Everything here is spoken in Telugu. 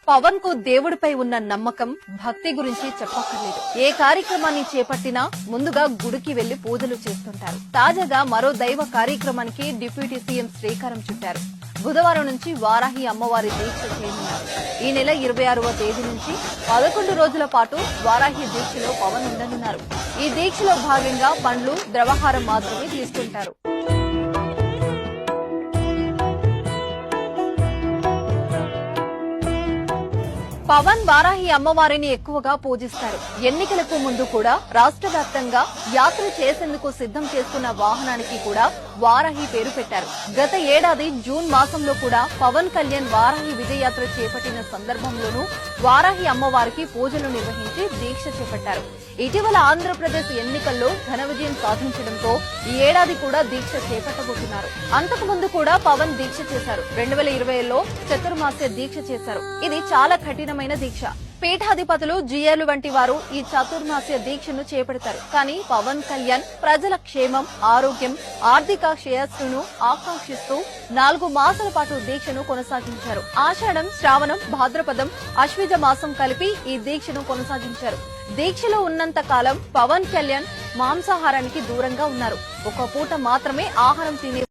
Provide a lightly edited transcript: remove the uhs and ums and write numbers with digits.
పవన్ కు దేవుడిపై ఉన్న నమ్మకం, భక్తి గురించి చెప్పక్కర్లేదు. ఏ కార్యక్రమాన్ని చేపట్టినా ముందుగా గుడికి వెళ్లి పూజలు చేస్తుంటారు. తాజాగా మరో దైవ కార్యక్రమానికి డిప్యూటీ సీఎం శ్రీకారం చుట్టారు. బుధవారం నుంచి వారాహి అమ్మవారి దీక్ష చేయనున్నారు. ఈ నెల 26వ తేదీ నుంచి 11 రోజుల పాటు వారాహి దీక్షలో పవన్ ఉండనున్నారు. ఈ దీక్షలో భాగంగా పండ్లు, ద్రవాహారం మాత్రమే తీసుకుంటారు. పవన్ వారాహి అమ్మవారిని ఎక్కువగా పూజిస్తారు. ఎన్నికలకు ముందు కూడా రాష్ట్ర వ్యాప్తంగా యాత్ర చేసేందుకు సిద్ధం చేసుకున్న వాహనానికి కూడా వారాహి పేరు పెట్టారు. గత ఏడాది జూన్ మాసంలో కూడా పవన్ కళ్యాణ్ వారాహి విజయయాత్ర చేపట్టిన సందర్భంలోనూ వారాహి అమ్మవారికి పూజలు నిర్వహించి దీక్ష చేపట్టారు. ఇటీవల ఆంధ్రప్రదేశ్ ఎన్నికల్లో ఘన విజయం సాధించడంతో ఈ ఏడాది కూడా దీక్ష చేపట్టబోతున్నారు. అంతకుముందు కూడా పవన్ దీక్ష చేశారు. 2020లో చతుర్మాస్య దీక్ష చేశారు. ఇది చాలా కఠినమైన దీక్ష. పీఠాధిపతులు, జిఏలు వంటి వారు ఈ చతుర్మాస్య దీక్షను చేపడతారు. కానీ పవన్ కళ్యాణ్ ప్రజల క్షేమం, ఆరోగ్యం, ఆర్థిక శ్రేయస్సును ఆకాంక్షిస్తూ 4 మాసాల పాటు దీక్షను కొనసాగించారు. ఆషాఢం, శ్రావణం, భాద్రపదం, ఆశ్వీజ మాసం కలిపి ఈ దీక్షను కొనసాగించారు. దీక్షలో ఉన్నంత కాలం పవన్ కళ్యాణ్ మాంసాహారానికి దూరంగా ఉన్నారు. ఒక పూట మాత్రమే ఆహారం తినే